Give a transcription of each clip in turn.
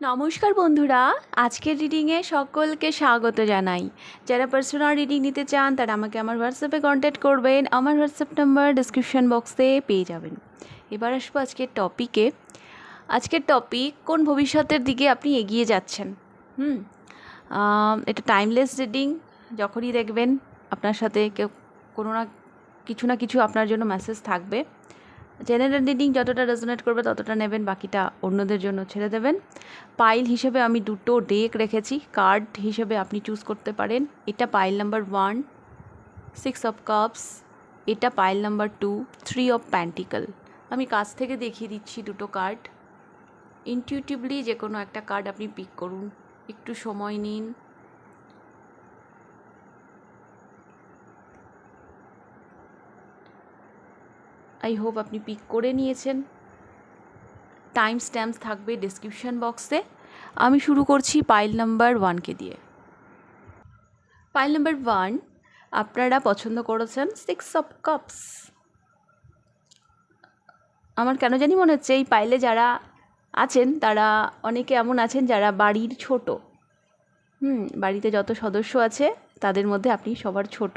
নমস্কার বন্ধুরা, আজকের রিডিংয়ে সকলকে স্বাগত জানাই। যারা পার্সোনাল রিডিং নিতে চান তারা আমাকে আমার হোয়াটসঅ্যাপে কন্ট্যাক্ট করবেন। আমার হোয়াটসঅ্যাপ নাম্বার ডিসক্রিপশন বক্সে পেয়ে যাবেন। এবার আসবো আজকের টপিকে। আজকের টপিক, কোন ভবিষ্যতের দিকে আপনি এগিয়ে যাচ্ছেন। এটা টাইমলেস রিডিং। যখনই দেখবেন আপনার সাথে কেউ কোনো না কিছু আপনার জন্য মেসেজ থাকবে। জেনারেল রিডিং যতটা রেজোনেট করবে ততটা নেবেন, বাকিটা অন্যদের জন্য ছেড়ে দেবেন। পাইল হিসেবে আমি দুটো ডেক রেখেছি, কার্ড হিসেবে আপনি চুজ করতে পারেন। এটা পাইল নাম্বার 1, 6 অফ কাপস। এটা পাইল নাম্বার 2, 3 অফ প্যান্টিকল। আমি কাছ থেকে দেখিয়ে দিচ্ছি দুটো কার্ড। ইনটিউটিভলি যে কোনো একটা কার্ড আপনি পিক করুন, একটু সময় নিন। আই হোপ আপনি পিক করে নিয়েছেন। টাইম স্ট্যাম্পস থাকবে ডেসক্রিপশন বক্সে। আমি শুরু করছি পাইল নাম্বার 1কে দিয়ে। পাইল নাম্বার 1 আপনারা পছন্দ করেছেন 6 অফ কাপস। আমার কেন জানি মনে হচ্ছে এই পাইলে যারা আছেন তারা অনেকে এমন আছেন যারা বাড়ির ছোট। বাড়িতে যত সদস্য আছে তাদের মধ্যে আপনি সবার ছোট,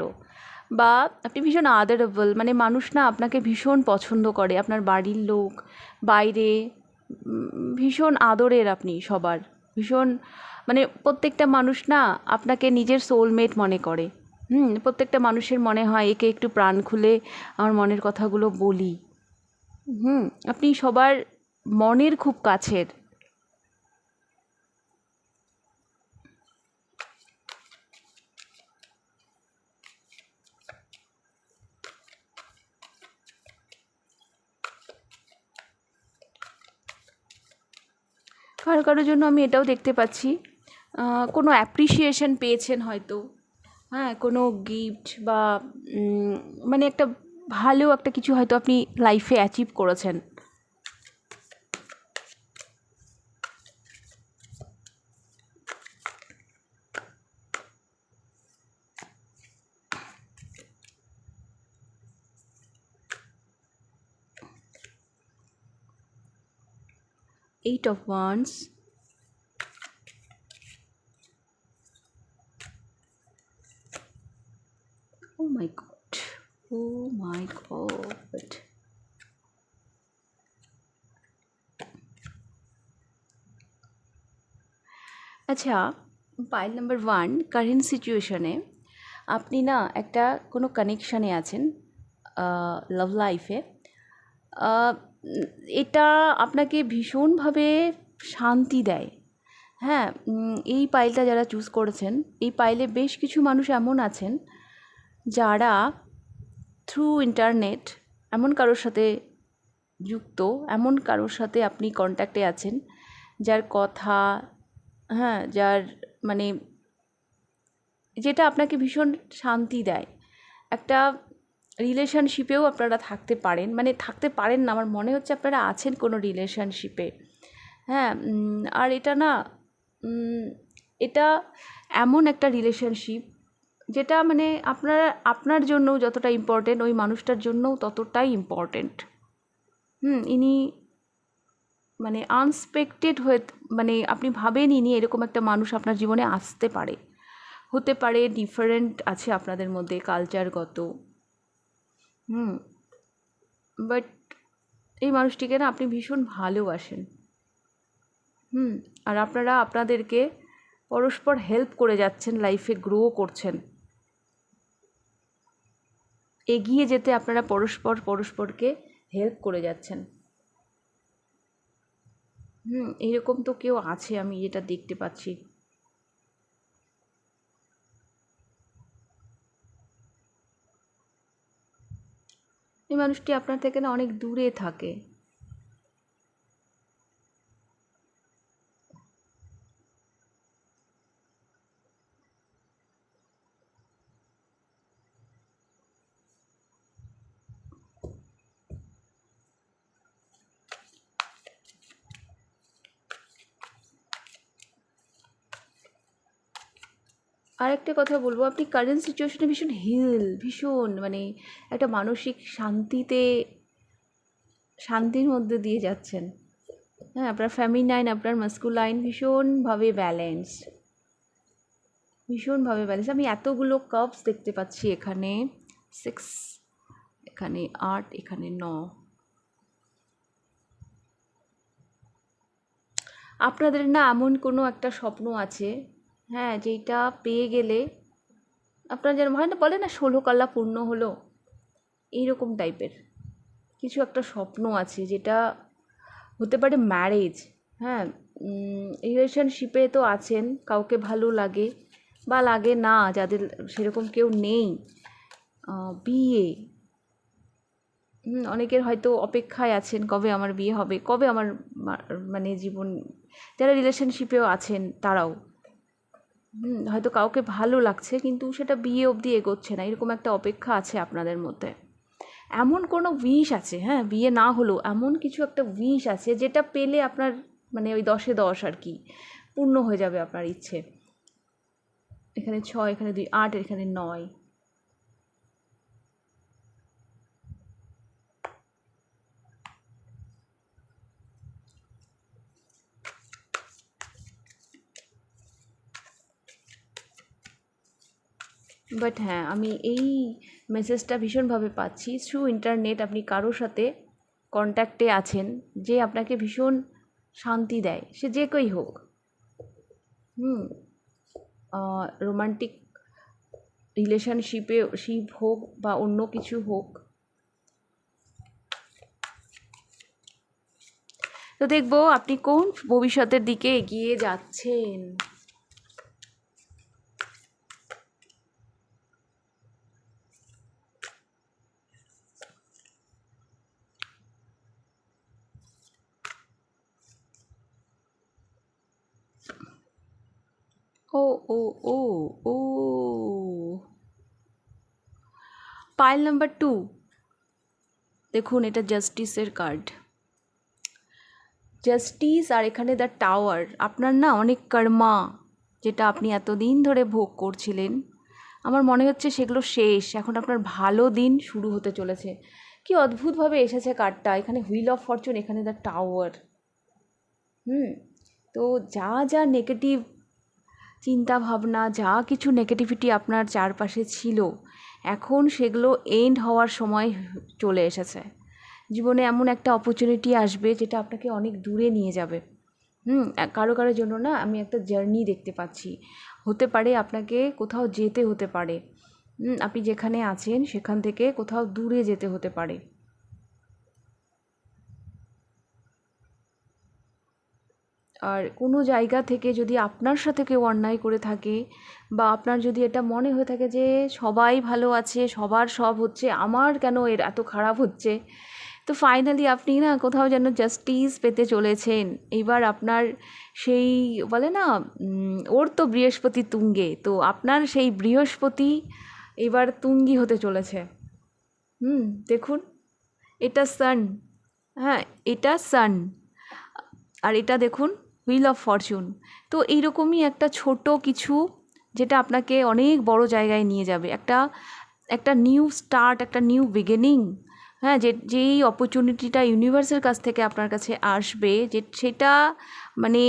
বা আপনি ভীষণ আদারেবল, মানে মানুষ না আপনাকে ভীষণ পছন্দ করে, আপনার বাড়ির লোক, বাইরে ভীষণ আদরের আপনি সবার, ভীষণ, মানে প্রত্যেকটা মানুষ না আপনাকে নিজের সোলমেট মনে করে। প্রত্যেকটা মানুষের মনে হয় একে একটু প্রাণ খুলে আমার মনের কথাগুলো বলি। আপনি সবার মনের খুব কাছের। কারো কারোর জন্য আমি এটাও দেখতে পাচ্ছি, কোনো অ্যাপ্রিসিয়েশন পেয়েছেন হয়তো, কোনো গিফট বা মানে একটা ভালো একটা কিছু হয়তো আপনি লাইফে অ্যাচিভ করেছেন। Eight of Wands, oh my god, oh my god, আচ্ছা, পাইল নাম্বার 1 কারেন্ট সিচুয়েশনে আপনি না একটা কোনো কানেকশানে আছেন লাভ লাইফে। এটা আপনাকে ভীষণভাবে শান্তি দেয়। এই পাইলটা যারা চুজ করেছেন, এই পাইলে বেশ কিছু মানুষ এমন আছেন যারা থ্রু ইন্টারনেট এমন কারোর সাথে যুক্ত, এমন কারোর সাথে আপনি কন্ট্যাক্টে আছেন যার কথা, যার মানে যেটা আপনাকে ভীষণ শান্তি দেয়। একটা রিলেশনশিপেও আপনারা থাকতে পারেন, মানে থাকতে পারেন না, আমার মনে হচ্ছে আপনারা আছেন কোনো রিলেশনশিপে। আর এটা না এটা এমন একটা রিলেশনশিপ যেটা মানে আপনার জন্যও যতটা ইম্পর্টেন্ট, ওই মানুষটার জন্যও ততটাই ইম্পর্টেন্ট। ইনি মানে আনএক্সপেক্টেড হয়ে, মানে আপনি ভাবেননি এরকম একটা মানুষ আপনার জীবনে আসতে পারে, হতে পারে। ডিফারেন্ট আছে আপনাদের মধ্যে কালচারগত, বাট এই মানুষটিকে না আপনি ভীষণ ভালোবাসেন। আর আপনারা আপনাদেরকে পরস্পর হেল্প করে যাচ্ছেন, লাইফে গ্রো করছেন, এগিয়ে যেতে আপনারা পরস্পরকে হেল্প করে যাচ্ছেন। এইরকম তো কেউ আছে, আমি যেটা দেখতে পাচ্ছি। এই মানুষটি আপনার থেকে না অনেক দূরে থাকে। আরেকটা কথা বলবো, আপনি কারেন্ট সিচুয়েশনে ভীষণ ভীষণ মানে একটা মানসিক শান্তির মধ্যে দিয়ে যাচ্ছেন। হ্যাঁ, আপনার ফেমিনাইন আপনার মাস্কুলাইন ভীষণভাবে ব্যালেন্সড, ভীষণভাবে ব্যালেন্স। আমি এতগুলো কাপস দেখতে পাচ্ছি এখানে, 6, এখানে 8, এখানে 9। আপনাদের না এমন কোনো একটা স্বপ্ন আছে, হ্যাঁ, যেটা পেয়ে গেলে আপনার যেন হয় না, বলে না 16 কলা পূর্ণ হলো, এইরকম টাইপের কিছু একটা স্বপ্ন আছে, যেটা হতে পারে ম্যারেজ। হ্যাঁ, রিলেশনশিপে তো আছেন, কাউকে ভালো লাগে বা লাগে না, যাদের সেরকম কেউ নেই, বিয়ে, অনেকের হয়তো অপেক্ষায় আছেন কবে আমার বিয়ে হবে, কবে আমার মানে জীবন, যারা রিলেশনশিপেও আছেন তারাও হয়তো কাউকে ভালো লাগছে কিন্তু সেটা বিয়ে অবধি এগোচ্ছে না, এরকম একটা অপেক্ষা আছে আপনাদের মধ্যে। এমন কোনো উইশ আছে, হ্যাঁ, বিয়ে না হলেও এমন কিছু একটা উইশ আছে যেটা পেলে আপনার মানে ওই 10-এ 10 আর কি, পূর্ণ হয়ে যাবে আপনার ইচ্ছে। এখানে 6, এখানে 2, 8, এখানে 9। বাট হ্যাঁ, আমি এই মেসেজটা ভীষণভাবে পাচ্ছি থ্রু ইন্টারনেট। আপনি কারোর সাথে কন্ট্যাক্টে আছেন যে আপনাকে ভীষণ শান্তি দেয়, সে যে কেউই হোক, রোমান্টিক শিপ হোক বা অন্য কিছু হোক। তো দেখবো আপনি কোন ভবিষ্যতের দিকে এগিয়ে যাচ্ছেন। ও ও ও ও পাইল নাম্বার 2, দেখুন এটা জাস্টিসের কার্ড। জাস্টিস আর এখানে দ্য টাওয়ার। আপনার না অনেক কর্মা, যেটা আপনি এতদিন ধরে ভোগ করছিলেন, আমার মনে হচ্ছে সেগুলো শেষ, এখন আপনার ভালো দিন শুরু হতে চলেছে। কি অদ্ভুতভাবে এসেছে কার্ডটা, এখানে হুইল অফ ফরচুন, এখানে দ্য টাওয়ার। তো যা যা নেগেটিভ চিন্তা ভাবনা, যা কিছু নেগেটিভিটি আপনার চারপাশে ছিল, এখন সেগুলো এন্ড হওয়ার সময় চলে এসেছে। জীবনে এমন একটা অপরচুনিটি আসবে যেটা আপনাকে অনেক দূরে নিয়ে যাবে। কারো কারোর জন্য না আমি একটা জার্নি দেখতে পাচ্ছি, হতে পারে আপনাকে কোথাও যেতে হতে পারে, আপনি যেখানে আছেন সেখান থেকে কোথাও দূরে যেতে হতে পারে। আর কোনো জায়গা থেকে যদি আপনার সাথে কেউ অন্যায় করে থাকে, বা আপনার যদি এটা মনে হয়ে থাকে যে সবাই ভালো আছে, সবার সব হচ্ছে, আমার কেন এর এত খারাপ হচ্ছে, তো ফাইনালি আপনি না কোথাও যেন জাস্টিস পেতে চলেছেন। এবার আপনার সেই বলে না, ওর তো বৃহস্পতি তুঙ্গে, তো আপনার সেই বৃহস্পতি এবার তুঙ্গি হতে চলেছে। দেখুন, এটা সান, হ্যাঁ এটা সান, আর এটা দেখুন হুইল অফ ফরচুন। তো এইরকমই একটা ছোট কিছু যেটা আপনাকে অনেক বড় জায়গায় নিয়ে যাবে, একটা নিউ স্টার্ট, একটা নিউ বিগিনিং। হ্যাঁ, যেই অপরচুনিটিটা ইউনিভার্সের কাছ থেকে আপনার কাছে আসবে, সেটা মানে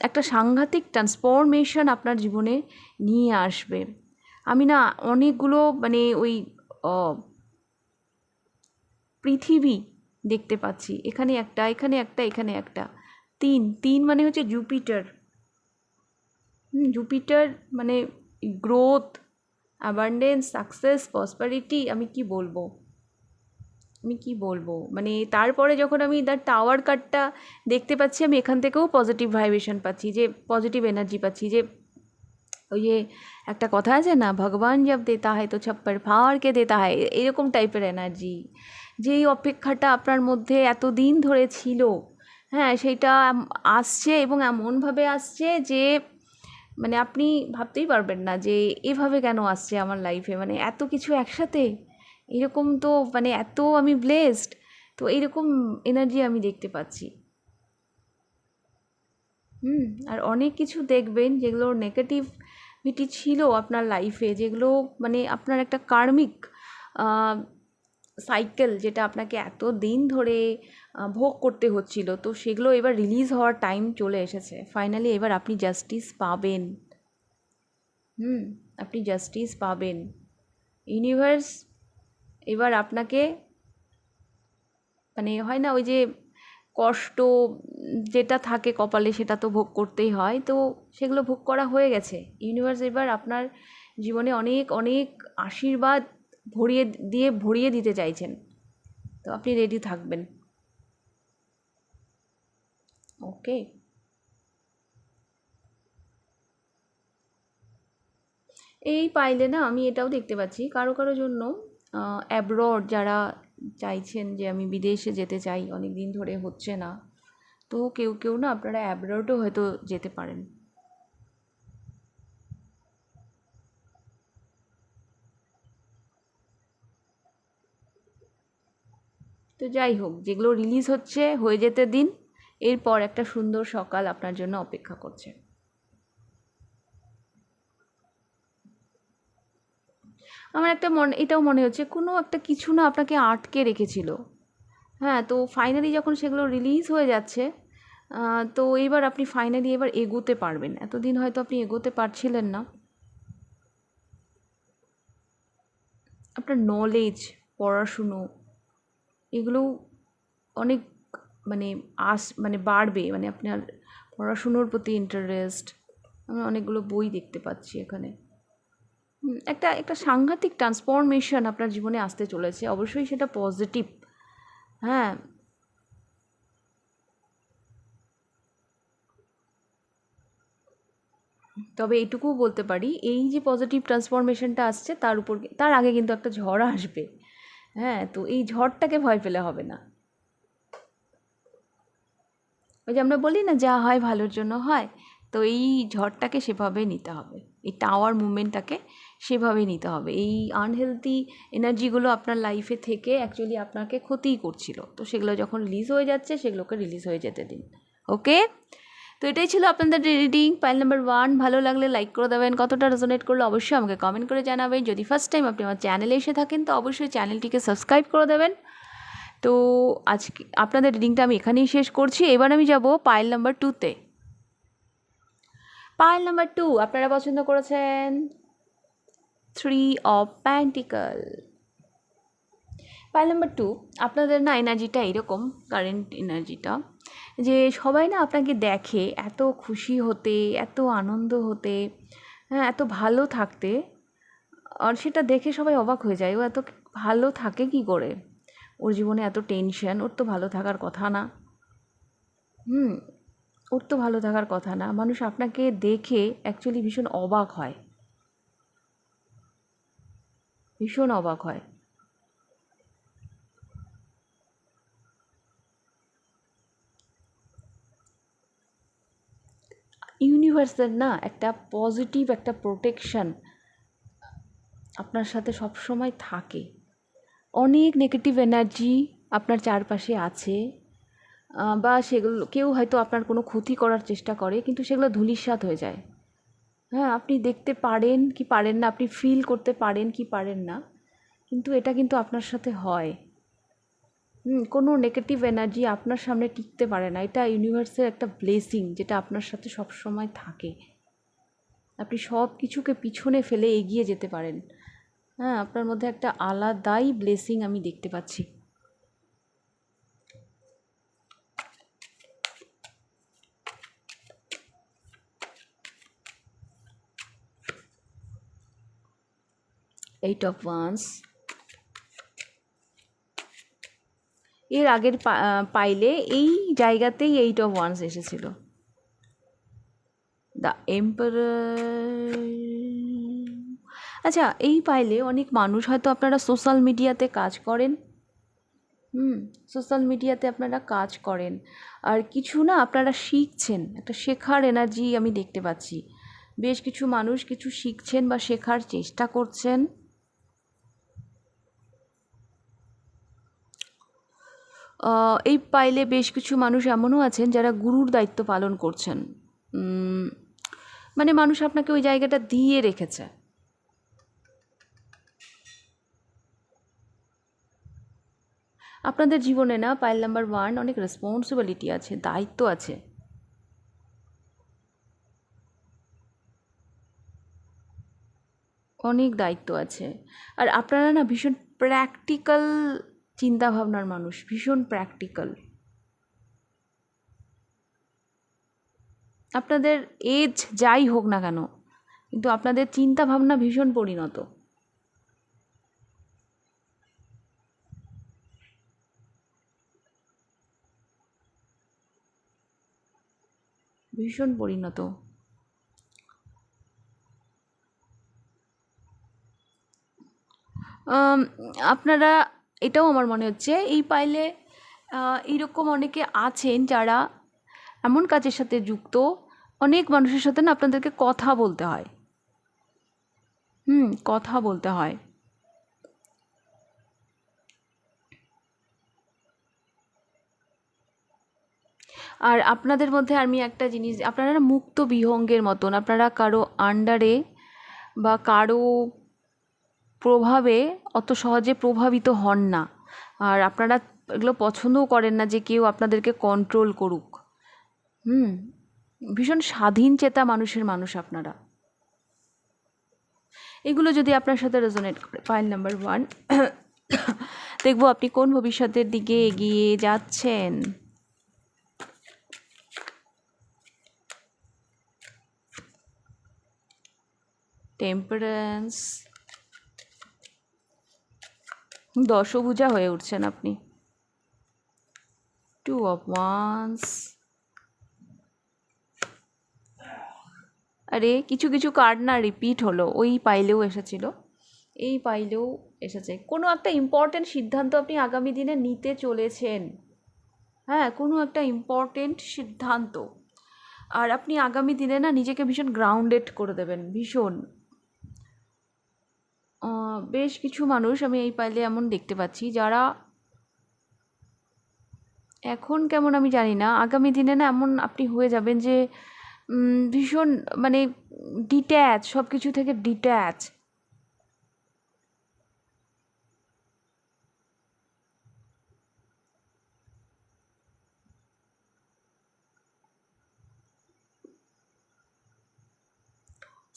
একটা সাংঘাতিক ট্রান্সফরমেশন আপনার জীবনে নিয়ে আসবে। আমি না অনেকগুলো মানে ওই পৃথিবী দেখতে পাচ্ছি, এখানে একটা, এখানে একটা, এখানে একটা। 3 মানে হচ্ছে জুপিটার। জুপিটার মানে গ্রোথ, অ্যাবান্ডেন্স, সাকসেস, প্রসপারিটি। আমি কি বলবো মানে তারপরে যখন আমি দ্য টাওয়ার কার্ডটা দেখতে পাচ্ছি, আমি এখান থেকেও পজিটিভ ভাইব্রেশন পাচ্ছি, যে পজিটিভ এনার্জি পাচ্ছি, যে ওই যে একটা কথা আছে না, ভগবান জব দেতা হয় তো ছপ্পর ফাড় কে দেতা হয়, এরকম টাইপের এনার্জি। যেই অপেক্ষাটা আপনার মধ্যে এতদিন ধরে ছিল, হ্যাঁ, সেইটা আসছে, এবং এমনভাবে আসছে যে মানে আপনি ভাবতেই পারবেন না যে এভাবে কেন আসছে আমার লাইফে, মানে এত কিছু একসাথে, এরকম তো মানে এত আমি ব্লেসড। তো এইরকম এনার্জি আমি দেখতে পাচ্ছি। আর অনেক কিছু দেখবেন যেগুলো নেগেটিভিটি ছিল আপনার লাইফে, যেগুলো মানে আপনার একটা কার্মিক সাইকেল যেটা আপনাকে এত দিন ধরে ভোগ করতে হচ্ছিল, তো সেগুলো এবার রিলিজ হওয়ার টাইম চলে এসেছে। ফাইনালি এবার আপনি জাস্টিস পাবেন। আপনি জাস্টিস পাবেন। ইউনিভার্স এবার আপনাকে, মানে হয় না ওই যে কষ্ট যেটা থাকে কপালে সেটা তো ভোগ করতেই হয়, তো সেগুলো ভোগ করা হয়ে গেছে। ইউনিভার্স এবার আপনার জীবনে অনেক অনেক আশীর্বাদ ভরিয়ে দিতে চাইছেন, তো আপনি রেডি থাকবেন। ওকে, এই পাইলে না আমি এটাও দেখতে পাচ্ছি কারো কারো জন্য অ্যাব্রড যারা চাইছেন যে আমি বিদেশে যেতে চাই, অনেক দিন ধরে হচ্ছে না, তো কেউ কেউ না আপনারা অ্যাব্রডও হয়তো যেতে পারেন। তো যাই হোক, যেগুলো রিলিজ হয়ে যেতে দিন, এরপর একটা সুন্দর সকাল আপনার জন্য অপেক্ষা করছে। আমার একটা এটাও মনে হচ্ছে কোনো একটা কিছু না আপনাকে আটকে রেখেছিল। হ্যাঁ, তো ফাইনালি যখন সেগুলো রিলিজ হয়ে যাচ্ছে, তো এইবার আপনি ফাইনালি এবার এগোতে পারবেন। এতদিন হয়তো আপনি এগোতে পারছিলেন না। আপনার নলেজ, পড়াশুনো এগুলো অনেক মানে মানে বাড়বে, মানে আপনার পড়াশুনোর প্রতি ইন্টারেস্ট। আমি অনেকগুলো বই দেখতে পাচ্ছি এখানে। একটা একটা সাংঘাতিক ট্রান্সফরমেশন আপনার জীবনে আসতে চলেছে, অবশ্যই সেটা পজিটিভ। হ্যাঁ, তবে এইটুকুও বলতে পারি, এই যে পজিটিভ ট্রান্সফরমেশনটা আসছে তার আগে কিন্তু একটা ঝড় আসবে। হ্যাঁ, তো এই ঝড়টাকে ভয় পেলে হবে না। ওই যে আমরা বলি না, যা হয় ভালোর জন্য হয়, তো এই ঝড়টাকে সেভাবে নিতে হবে, এই টাওয়ার মুভমেন্টটাকে সেভাবে নিতে হবে। এই আনহেলদি এনার্জিগুলো আপনার লাইফে থেকে অ্যাকচুয়ালি আপনাকে ক্ষতিই করছিল, তো সেগুলো যখন রিলিজ হয়ে যাচ্ছে সেগুলোকে রিলিজ হয়ে যেতে দিন। ওকে, তো এটাই ছিল আপনাদের রিডিং পাইল নাম্বার 1। ভালো লাগলে লাইক করে দেবেন, কতটা রেজোনেট করলে অবশ্যই আমাকে কমেন্ট করে জানাবেন। যদি ফার্স্ট টাইম আপনি আমার চ্যানেলে এসে থাকেন তো অবশ্যই চ্যানেলটিকে সাবস্ক্রাইব করে দেবেন। তো আজকে আপনাদের রিডিংটা আমি এখানেই শেষ করছি। এবার আমি যাব পাইল নাম্বার 2তে। পাইল নাম্বার 2 আপনারা পছন্দ করেছেন 3 অফ পেন্টিকল। পাইল নাম্বার 2, আপনাদের না এনার্জিটা এরকম, কারেন্ট এনার্জিটা, যে সবাই না আপনাকে দেখে এত খুশি হতে, এত আনন্দ হতে, হ্যাঁ, এত ভালো থাকতে, আর সেটা দেখে সবাই অবাক হয়ে যায়, ও এত ভালো থাকে কি করে, ওর জীবনে এত টেনশন, ওর তো ভালো থাকার কথা না। ওর তো ভালো থাকার কথা না। মানুষ আপনাকে দেখে অ্যাকচুয়ালি ভীষণ অবাক হয়, ভীষণ অবাক হয়। ইউনিভার্সের না একটা পজিটিভ একটা প্রোটেকশন আপনার সাথে সবসময় থাকে। অনেক নেগেটিভ এনার্জি আপনার চারপাশে আছে, বা সেগুলো কেউ হয়তো আপনার কোনো ক্ষতি করার চেষ্টা করে, কিন্তু সেগুলো ধূলিসাৎ হয়ে যায়। হ্যাঁ, আপনি দেখতে পারেন কি পারেন না, আপনি ফিল করতে পারেন কি পারেন না, কিন্তু এটা কিন্তু আপনার সাথে হয়। কোনো নেগেটিভ এনার্জি আপনার সামনে টিকতে পারে না। এটা ইউনিভার্সের একটা ব্লেসিং যেটা আপনার সাথে সব সময় থাকে। আপনি সব কিছুকে পিছনে ফেলে এগিয়ে যেতে পারেন। হ্যাঁ, আপনার মধ্যে একটা আলাদাই ব্লেসিং আমি দেখতে পাচ্ছি। এইট অফ ওয়ান্স, এর আগের পাইলে এই জায়গাতেই এইট অফ ওয়ান্স এসেছিল। The emperor. আচ্ছা, এই পাইলে অনেক মানুষ হয়তো আপনারা সোশ্যাল মিডিয়াতে কাজ করেন। সোশ্যাল মিডিয়াতে আপনারা কাজ করেন, আর কিছু না আপনারা শিখছেন, একটা শেখার এনার্জি আমি দেখতে পাচ্ছি। বেশ কিছু মানুষ কিছু শিখছেন বা শেখার চেষ্টা করছেন। এই পাইলে বেশ কিছু মানুষ এমনও আছেন যারা গুরুর দায়িত্ব পালন করছেন। মানে মানুষ আপনাকে ওই জায়গাটা দিয়ে রেখেছে। আপনাদের জীবনে না পাইল নাম্বার 1 অনেক রেসপন্সিবিলিটি আছে, দায়িত্ব আছে। অনেক দায়িত্ব আছে। আর আপনারা না ভীষণ প্র্যাকটিক্যাল চিন্তাভাবনার মানুষ, ভীষণ প্র্যাকটিক্যাল। আপনাদের এজ যাই হোক না কেন, কিন্তু আপনাদের চিন্তাভাবনা ভীষণ পরিণত। ভীষণ পরিণত। আপনারা, এটাও আমার মনে হচ্ছে এই পাইলে এইরকম অনেকে আছেন যারা এমন কাজের সাথে যুক্ত, অনেক মানুষের সাথে না আপনাদেরকে কথা বলতে হয়। কথা বলতে হয়। আর আপনাদের মধ্যে আমি একটা জিনিস, আপনারা না মুক্ত বিহঙ্গের মতন, আপনারা কারো আন্ডারে বা কারো প্রভাবে অত সহজে প্রভাবিত হন না। আর আপনারা এগুলো পছন্দও করেন না যে কেউ আপনাদেরকে কন্ট্রোল করুক। ভীষণ স্বাধীন চেতা মানুষের মানুষ আপনারা। এগুলো যদি আপনার সাথে রেজোনেট করে, পাইল নাম্বার 1, দেখবো আপনি কোন ভবিষ্যতের দিকে এগিয়ে যাচ্ছেন। টেম্পারেন্স, দশভুজা হয়ে উঠছেন আপনি। 2 of Wands। আরে কিছু কিছু কার্ড না রিপিট হলো, ওই পাইলেও এসেছিল, এই পাইলেও এসেছে। কোনো একটা ইম্পর্টেন্ট সিদ্ধান্ত আপনি আগামী দিনে নিতে চলেছেন। হ্যাঁ, কোনো একটা ইম্পর্টেন্ট সিদ্ধান্ত। আর আপনি আগামী দিনে না নিজেকে ভীষণ গ্রাউন্ডেড করে দেবেন, ভীষণ। বেশ কিছু মানুষ আমি এই পাইলে এমন দেখতে পাচ্ছি যারা এখন কেমন আমি জানি না, আগামী দিনে না এমন আপনি হয়ে যাবেন যে ভীষণ মানে ডিট্যাচ, সব কিছু থেকে detach.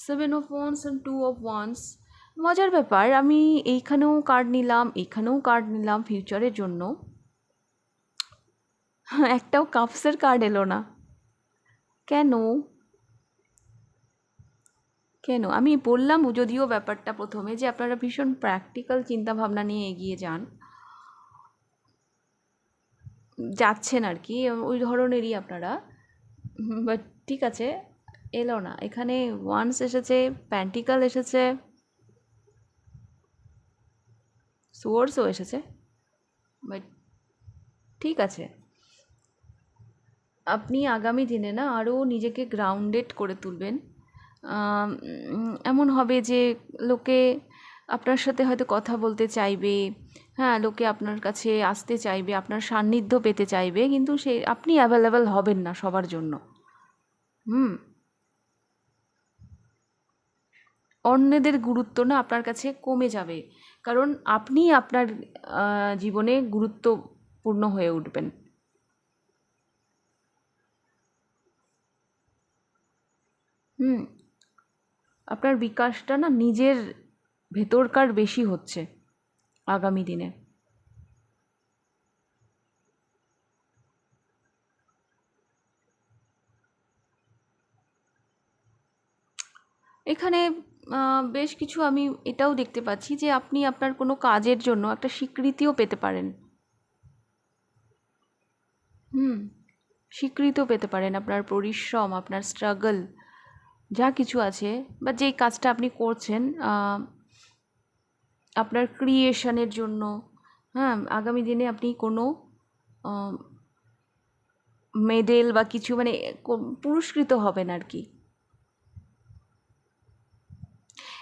Seven of wands and 2 of wands. মজার ব্যাপার, আমি এইখানেও কার্ড নিলাম, এইখানেও কার্ড নিলাম ফিউচারের জন্য, একটাও কাপসের কার্ড এলো না। কেন কেন আমি বললাম যদিও ব্যাপারটা প্রথমে যে আপনারা ভীষণ প্র্যাকটিক্যাল চিন্তাভাবনা নিয়ে এগিয়ে যাচ্ছেন আর কি, ওই ধরনেরই আপনারা। বাট ঠিক আছে, এলো না। এখানে ওয়ান্স এসেছে, প্যান্টিকাল এসেছে, সোর্সও এসেছে। বাট ঠিক আছে, আপনি আগামী দিনে না আরও নিজেকে গ্রাউন্ডেড করে তুলবেন। এমন হবে যে লোকে আপনার সাথে হয়তো কথা বলতে চাইবে, হ্যাঁ, লোকে আপনার কাছে আসতে চাইবে, আপনার সান্নিধ্য পেতে চাইবে, কিন্তু আপনি অ্যাভেলেবেল হবেন না সবার জন্য। অন্যদের গুরুত্ব না আপনার কাছে কমে যাবে, কারণ আপনি আপনার জীবনে গুরুত্বপূর্ণ হয়ে উঠবেন। আপনার বিকাশটা না নিজের ভেতরকার বেশি হচ্ছে আগামী দিনে। এখানে বেশ কিছু আমি এটাও দেখতে পাচ্ছি যে আপনি আপনার কোনো কাজের জন্য একটা স্বীকৃতিও পেতে পারেন। স্বীকৃতিও পেতে পারেন, আপনার পরিশ্রম, আপনার স্ট্রাগল যা কিছু আছে, বা যেই কাজটা আপনি করছেন আপনার ক্রিয়েশনের জন্য, হ্যাঁ, আগামী দিনে আপনি কোনো মেডেল বা কিছু মানে পুরস্কৃত হবেন আর কি।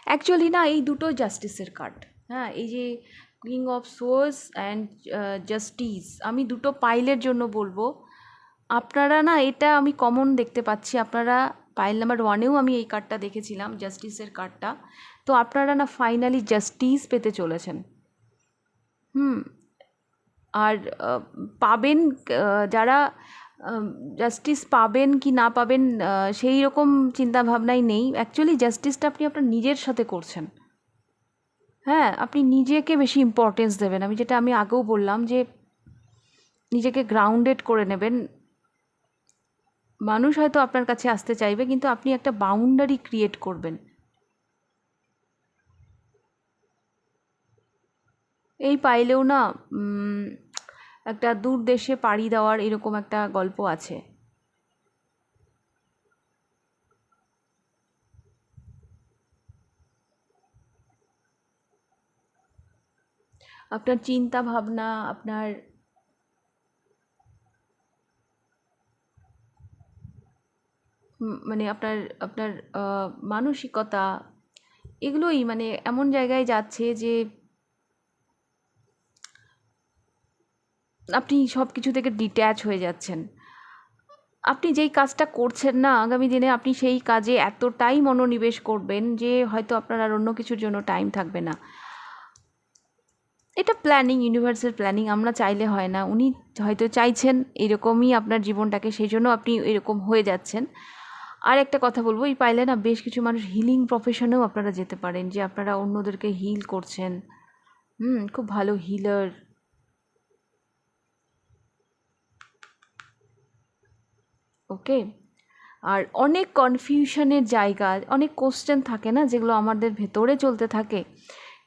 অ্যাকচুয়ালি না এই দুটো জাস্টিসের কার্ড, হ্যাঁ, এই যে king of swords and justice, আমি দুটো পাইলের জন্য বলবো আপনারা না, এটা আমি কমন দেখতে পাচ্ছি। আপনারা পাইল নাম্বার 1-এও আমি এই কার্ডটা দেখেছিলাম, জাস্টিসের কার্ডটা। তো আপনারা না ফাইনালি জাস্টিস পেতে চলেছেন। আর পাবেন, যারা জাস্টিস পাবেন কি না পাবেন সেই রকম চিন্তাভাবনাই নেই। অ্যাকচুয়ালি জাস্টিসটা আপনি আপনার নিজের সাথে করছেন। হ্যাঁ, আপনি নিজেকে বেশি ইম্পর্টেন্স দেবেন। আমি আগেও বললাম যে নিজেকে গ্রাউন্ডেড করে নেবেন। মানুষ হয়তো আপনার কাছে আসতে চাইবে, কিন্তু আপনি একটা বাউন্ডারি ক্রিয়েট করবেন। এই পাইলেও না একটা দূর দেশে পাড়ি দেওয়ার এরকম একটা গল্প আছে। আপনার চিন্তা ভাবনা, আপনার মানে আপনার আপনার মানসিকতা, এগুলোই মানে এমন জায়গায় যাচ্ছে যে আপনি সব কিছু থেকে ডিট্যাচ হয়ে যাচ্ছেন। আপনি যেই কাজটা করছেন না, আগামী দিনে আপনি সেই কাজে এতটাই মনোনিবেশ করবেন যে হয়তো আপনার আর অন্য কিছুর জন্য টাইম থাকবে না। এটা প্ল্যানিং, ইউনিভার্সাল প্ল্যানিং, আমরা চাইলে হয় না। উনি হয়তো চাইছেন এরকমই আপনার জীবনটাকে, সেই জন্য আপনি এরকম হয়ে যাচ্ছেন। আর একটা কথা বলবো, এই পাইলে না বেশ কিছু মানুষ হিলিং প্রফেশনেও আপনারা যেতে পারেন, যে আপনারা অন্যদেরকে হিল করছেন। খুব ভালো হিলার। ওকে। আর অনেক কনফিউশনের জায়গা, অনেক কোশ্চেন থাকে না যেগুলো আমাদের ভেতরে চলতে থাকে,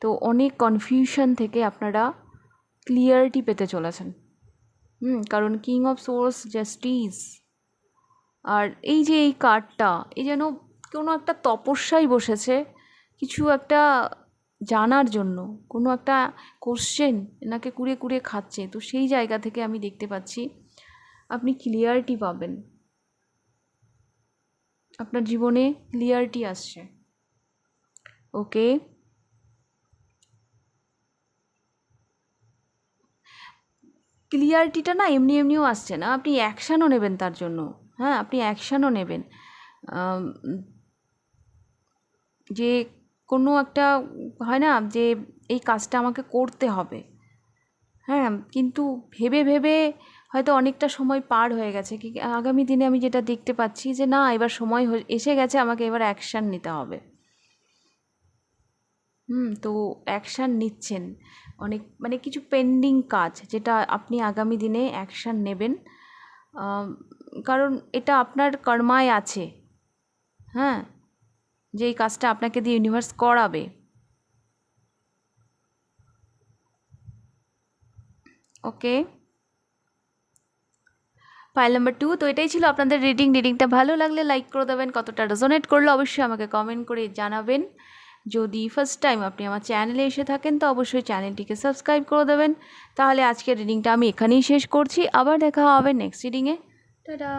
তো অনেক কনফিউশন থেকে আপনারা ক্লিয়ারিটি পেতে চলেছেন। কারণ কিং অফ সোর্স জাস্টিস, আর এই যে এই কার্ডটা, এই যেন কোনো একটা তপস্যায় বসেছে কিছু একটা জানার জন্য, কোনো একটা কোশ্চেন এনাকে কুড়ে কুড়ে খাচ্ছে। তো সেই জায়গা থেকে আমি দেখতে পাচ্ছি আপনি ক্লিয়ারিটি পাবেন, আপনার জীবনে ক্লিয়ারিটি আসছে। ওকে। ক্লিয়ারিটিটা না এমনি এমনিও আসছে না, আপনি অ্যাকশানও নেবেন তার জন্য। হ্যাঁ, আপনি অ্যাকশানও নেবেন, যে কোনো একটা হয় না যে এই কাজটা আমাকে করতে হবে। হ্যাঁ, কিন্তু ভেবে ভেবে হয়তো অনেকটা সময় পার হয়ে গেছে। কি আগামী দিনে আমি যেটা দেখতে পাচ্ছি যে না, এবার সময় এসে গেছে, আমাকে এবার অ্যাকশান নিতে হবে। তো অ্যাকশান নিচ্ছেন, অনেক মানে কিছু পেন্ডিং কাজ যেটা আপনি আগামী দিনে অ্যাকশান নেবেন, কারণ এটা আপনার কর্মায় আছে। হ্যাঁ, যে এই কাজটা আপনাকে দিয়ে ইউনিভার্স করাবে। ওকে, ফাইল নাম্বার 2। তো এটাই ছিল আপনাদের রিডিংটা ভালো লাগলে লাইক করে দেবেন, কতটা রেজোনেট করলো অবশ্যই আমাকে কমেন্ট করে জানাবেন। যদি ফার্স্ট টাইম আপনি আমার চ্যানেলে এসে থাকেন তো অবশ্যই চ্যানেলটিকে সাবস্ক্রাইব করে দেবেন। তাহলে আজকের রিডিংটা আমি এখানেই শেষ করছি, আবার দেখা হবে নেক্সট রিডিংয়ে। টাটা।